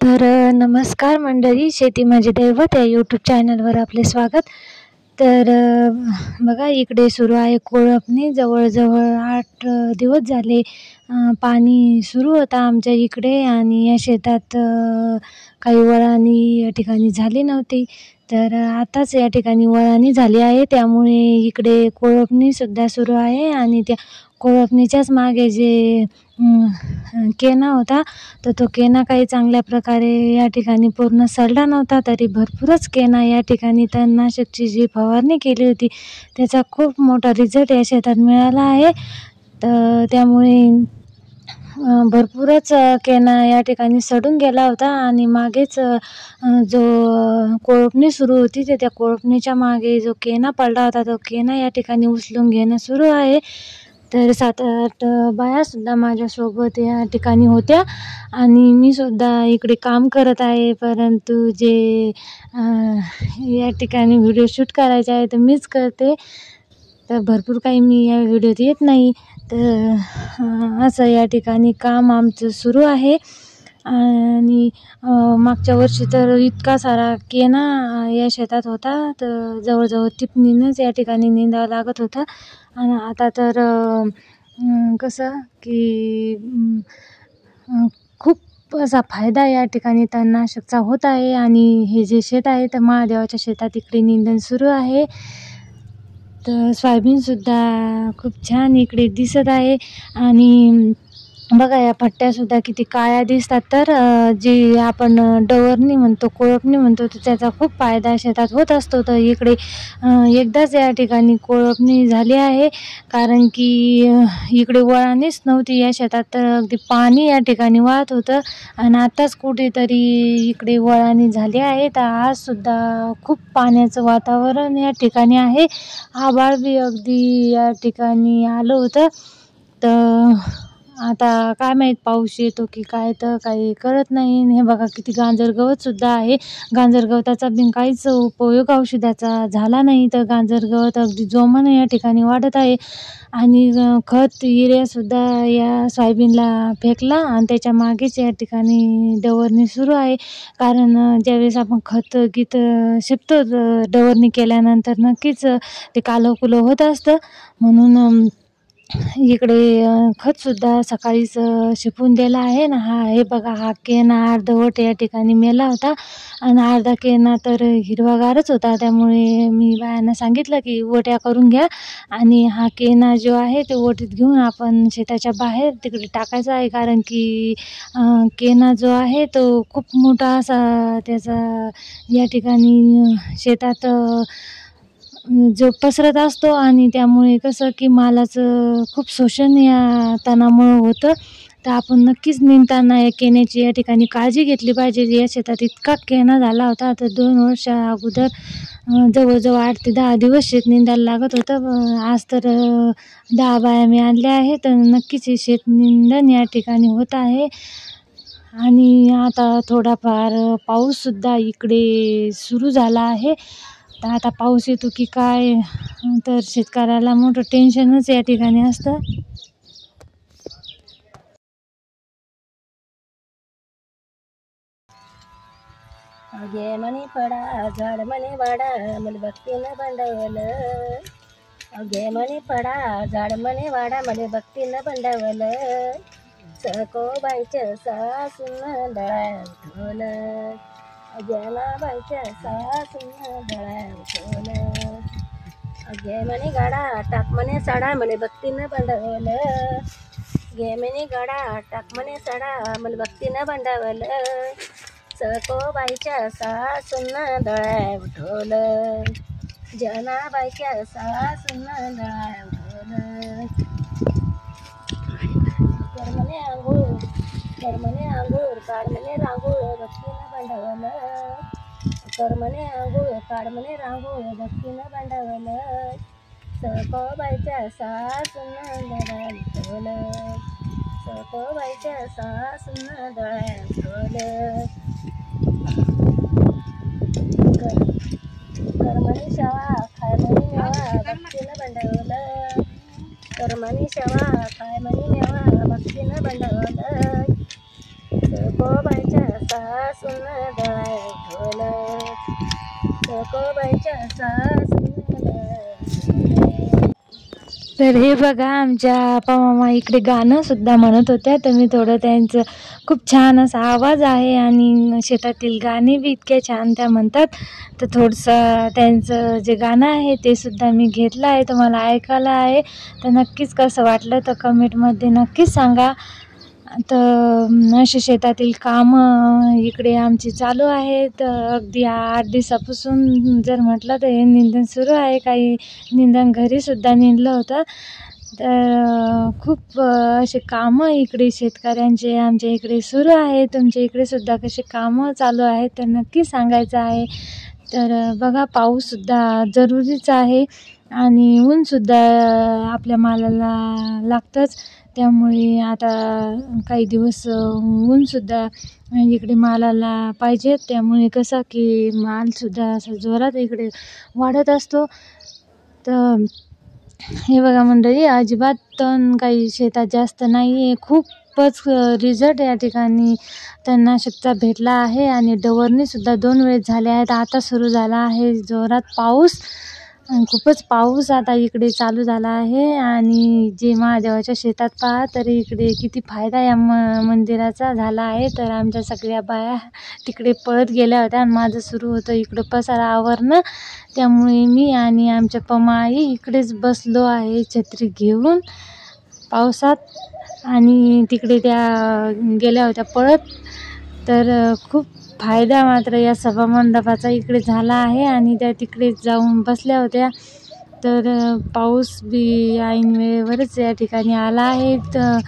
नमस्कार मंडळी, शेती माझे दैवत या यूट्यूब चॅनलवर आपले स्वागत. बघा, इकडे सुरू आहे कोळपणी. जवळजवळ 8 दिवस झाले पाणी सुरू होता आमच्या इकडे, आणि या शेतात काही वळाणी या ठिकाणी झाली नव्हती. तर आताच या ठिकाणी वळाणी झाली आहे, त्यामुळे इकडे कोळपणीसुद्धा सुरू आहे. आणि त्या कोळपणीच्याच मागे जे केना होता, तर तो केना काही चांगल्या प्रकारे या ठिकाणी पूर्ण सडला नव्हता. तरी भरपूरच केना या ठिकाणी तणनाशकची जी फवारणी केली होती त्याचा खूप मोठा रिझल्ट या शेतात मिळाला आहे. तर त्यामुळे भरपूरच केना या ठिकाणी सडून गेला होता. आणि मागेच जो कोळपणी सुरू होती, त्या कोळपणीच्या मागे जो केना पडला होता, तो केना या ठिकाणी उचलून घेणं सुरू आहे. तर 7-8 बायासुद्धा माझ्यासोबत या ठिकाणी होत्या, आणि मी सुद्धा इकडे काम करत आहे. परंतु जे या ठिकाणी व्हिडिओ शूट करायचे आहे तर मीच करते. तर भरपूर काही मी या व्हिडिओत येत नाही. तर असं या ठिकाणी काम आमचं सुरू आहे. आणि मागच्या वर्षी तर इतका सारा केना या शेतात होता, तर जवळजवळ टिपणीनंच या ठिकाणी निंदावं लागत होतं. आणि आता तर कसं की खूप असा फायदा या ठिकाणी तणनाशकचा होत आहे. आणि हे जे शेत आहे, तर महादेवाच्या शेतात इकडे निंदण सुरू आहे. तर सोयाबीनसुद्धा खूप छान इकडे दिसत आहे. आणि बघा, या पट्ट्यासुद्धा किती काळ्या दिसतात. तर जी आपण डवरणी म्हणतो, कोळपणी म्हणतो, तर त्याचा खूप फायदा शेतात होत असतो. तर इकडे एकदाच या ठिकाणी कोळपणी झाली आहे, कारण की इकडे वळाणीच नव्हती या शेतात. तर अगदी पाणी या ठिकाणी वाहत होतं, आणि आताच कुठेतरी इकडे वळाणी झाली आहे. तर आजसुद्धा खूप पाण्याचं वातावरण या ठिकाणी आहे. आभाळ बी अगदी या ठिकाणी आलं होतं. तर आता काय माहीत पाऊस येतो की काय, तर काही कळत नाही. हे बघा, किती गांजर गवतसुद्धा आहे. गांजर गवताचा बिन काहीच उपयोग औषधाचा झाला नाही. तर गांजर गवत अगदी जोमाने या ठिकाणी वाढत आहे. आणि खत युरियासुद्धा या सोयाबीनला फेकला, आणि त्याच्या मागेच या ठिकाणी डवरणी सुरू आहे. कारण ज्यावेळेस आपण खत गीत शिपतो डवरणी केल्यानंतर, नक्कीच ते कालं होत असतं. म्हणून इकडे खतसुद्धा सकाळीच शिपवून दिला आहे ना. हे बघा, हा केना अर्धवट या ठिकाणी मेला होता, आणि अर्धा केना तर हिरवागारच होता. त्यामुळे मी बायांना सांगितलं की ओट्या करून घ्या, आणि हा केना जो आहे ते ओटीत घेऊन आपण शेताच्या बाहेर तिकडे टाकायचा आहे. कारण की केना जो आहे तो खूप मोठा असा त्याचा या ठिकाणी शेतात जो पसरत असतो, आणि त्यामुळे कसं की मालाचं खूप शोषण या तणामुळं होतं. तर आपण नक्कीच निंदताना या केन्याची या ठिकाणी काळजी घेतली पाहिजे. या शेतात इतका केना झाला होता, तर 2 वर्षा अगोदर जवळजवळ 8 ते 10 दिवस शेत निंदायला लागत होतं. आज तर 10 बाया मी आणल्या आहेत. तर नक्कीच हे शेत निंदण या ठिकाणी होत आहे. आणि आता थोडाफार पाऊससुद्धा इकडे सुरू झाला आहे. तर आता पाऊस येतो की काय, तर शेतकऱ्याला मोठं टेन्शनच या ठिकाणी असतं. अगे मनी पडा झाड मनी वाडा, मला भक्तीनं बंडवलं. अगे मनी पडा झाड मनी वाडा, मला भक्तीनं बंडवलं. सकोबाईच्या सासून डळा उठवलं. अग्यानाबाईच्या सासून डळा उठवलं. अगे मनी गाडा टाक मने साडा, मला भक्तीनं बंडवलं. गे मनी गाडा टाक मने साडा, मला भक्तीनं बंडवलं. सकोबाईच्या सासून डळा उठवलं. जनाबाईच्या सासून डळा उठवलं. कर्मने आंघोळ काढमने रांगोळ, भक्तीनं बंडवलं. कर्मने आंघोळ काढमने रांगोळ, भक्तीनं बंडवलं. सकोबाईच्या सासून डळा उठवलं. सकोबाईच्या सासून डळा उठवलं. कर्मनी शेवा खाय म्हणी मेवा, भक्तीनं बंडवलं. कर्मनी शेवा खाय म्हणी मेवा, भक्तीनं बंडवलं. सकोबाईच्या सासून दळाय ढोलक, सखोबाईच्या सासून तर हे बघा आमच्या मामा इकडे गाणं सुद्धा म्हणत होत्या, तर मी थोडं त्यांचं खूप छान असा आवाज आहे आणि शेतातील गाणे बी इतके छान त्या म्हणतात, तर थोडंसं त्यांचं जे गाणं आहे ते सुद्धा मी घेतलं आहे, तुम्हाला ऐकायला आहे. तर नक्कीच कसं वाटलं तर कमेंटमध्ये नक्कीच सांगा. तर असे शेतातील कामं इकडे आमची चालू आहेत. अगदी 8 दिवसापासून जर म्हटलं तर हे निंदण सुरू आहे. काही निंदण घरीसुद्धा निंदलं होतं. तर खूप असे कामं इकडे शेतकऱ्यांचे आमच्या इकडे सुरू आहे. तुमच्या इकडे सुद्धा कसे कामं चालू आहेत तर नक्की सांगायचं आहे. तर बघा पाऊससुद्धा जरुरीच आहे आणि ऊनसुद्धा आपल्या मालाला लागतंच. त्यामुळे आता काही दिवस ऊनसुद्धा इकडे मालाला पाहिजे. त्यामुळे कसं की मालसुद्धा असा जोरात इकडे वाढत असतो. तर हे बघा मंडळी, अजिबात तण काही शेतात जास्त नाही आहे. खूपच रिझल्ट या ठिकाणी तणनाशकचा भेटला आहे आणि डवरणीसुद्धा 2 वेळेस झाल्या आहेत. आता सुरू झाला आहे जोरात पाऊस आणि खूपच पाऊस आता इकडे चालू झाला आहे. आणि जे महादेवाच्या शेतात पहा तर इकडे किती फायदा या मंदिराचा झाला आहे. तर आमच्या सगळ्या बाया तिकडे पळत गेल्या होत्या आणि माझं सुरू होतं इकडं पसारा आवरणं. त्यामुळे मी आणि आमच्या पमाई इकडेच बसलो आहे छत्री घेऊन पावसात, आणि तिकडे त्या गेल्या होत्या पळत. तर खूप फायदा मात्र या सभामंडपाचा इकडे झाला आहे आणि त्या तिकडे जाऊन बसल्या होत्या. तर पाऊस बी ऐन वेळेवरच या ठिकाणी आला आहे. तर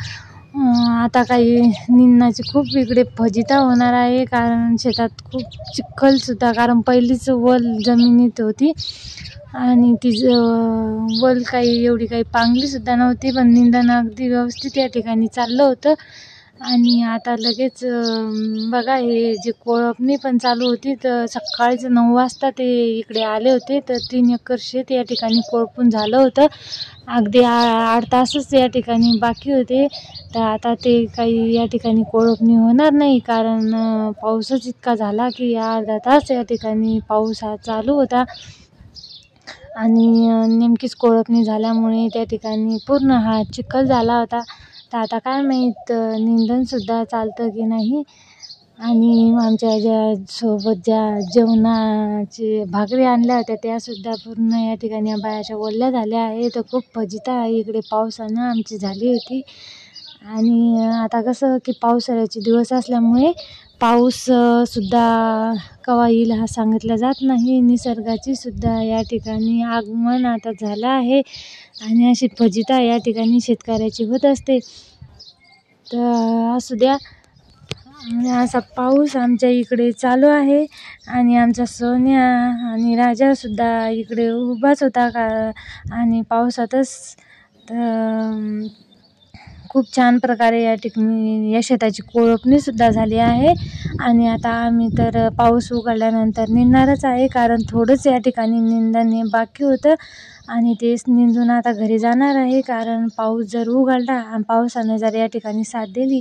आता काही निंदणाची खूप इकडे फजिता होणार आहे, कारण शेतात खूप चिखलसुद्धा, कारण पहिलीच वल जमिनीत होती आणि ती वल काही एवढी काही पांगलीसुद्धा नव्हती, पण निंदण अगदी व्यवस्थित या ठिकाणी चाललं होतं. आणि आता लगेच बघा हे जे कोळपणी पण चालू होती, तर सकाळीच 9 वाजता ते इकडे आले होते. तर 3 एकर शेत या ठिकाणी कोळपून झालं होतं. अगदी 8 तासच या ठिकाणी बाकी होते. तर आता ते काही या ठिकाणी कोळपणी होणार नाही, कारण पाऊसच इतका झाला की अर्धा तास या ठिकाणी पाऊस हा चालू होता आणि नेमकीच कोळपणी झाल्यामुळे त्या ठिकाणी पूर्ण हा चिखल झाला होता. तर आता काय माहीत निंदणसुद्धा चालतं की नाही. आणि आमच्या सोबत ज्या जेवणाचे भाकरी आणल्या होत्या त्यासुद्धा पूर्ण या ठिकाणी बायाच्या ओल्या झाल्या आहे. तर खूप फजिता इकडे पावसानं आमची झाली होती. आणि आता कसं की पावसाळ्याचे दिवस असल्यामुळे पाऊससुद्धा केव्हा येईल हा सांगितला जात नाही. निसर्गाची सुद्धा या ठिकाणी आगमन आता झालं आहे आणि अशी फजिता या ठिकाणी शेतकऱ्याची होत असते. तर असू द्या, असा पाऊस आमच्या इकडे चालू आहे. आणि आमचा सोन्या आणि राजासुद्धा इकडे उभाच होता का आणि पावसातच. तर खूप छान प्रकारे या ठिकाणी या शेताची कोळपणीसुद्धा झाली आहे. आणि आता आम्ही तर पाऊस उघडल्यानंतर निंदणारच आहे, कारण थोडंच या ठिकाणी निंदण हे बाकी होतं आणि तेच निंदून आता घरी जाणार आहे. कारण पाऊस जर उघडला आणि पावसानं जर या ठिकाणी साथ दिली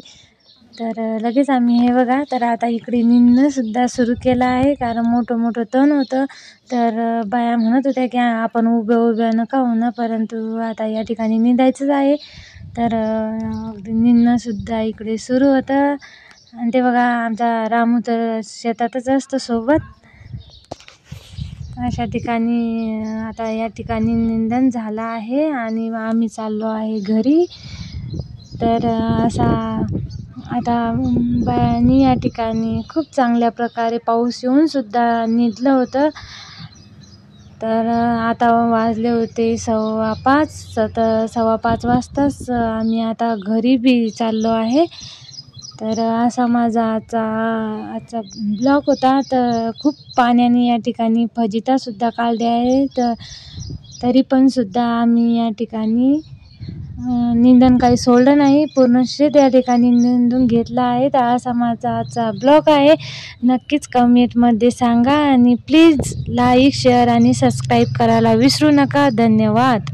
तर लगेच आम्ही हे बघा, तर आता इकडे निंदणंसुद्धा सुरू केलं आहे, कारण मोठं तण होतं. तर बाया म्हणत होत्या की आपण उभ्या नका होणं, परंतु आता या ठिकाणी निंदायचंच आहे. तर अगदी निंदणंसुद्धा इकडे सुरू होतं. आणि ते बघा आमचा रामू तर शेतातच असतो सोबत. अशा ठिकाणी आता या ठिकाणी निंदण झालं आहे आणि आम्ही चाललो आहे घरी. तर असा आता बायांनी या ठिकाणी खूप चांगल्या प्रकारे पाऊस येऊनसुद्धा निंदलं होतं. तर आता वाजले होते 5:15. तर 5:15 वाजताच आम्ही आता घरी बी चाललो आहे. तर असा माझा आजचा ब्लॉग होता. तर खूप पाण्याने या ठिकाणी फजितासुद्धा काढली आहे. तरी पण सुद्धा आम्ही या ठिकाणी निंदण काही सोडलं नाही, पूर्ण शेत या ठिकाणी निंदून घेतलं आहे. तर असा माझा आजचा ब्लॉग आहे. नक्कीच कमेंटमध्ये सांगा आणि प्लीज लाईक, शेअर आणि सबस्क्राईब करायला विसरू नका. धन्यवाद.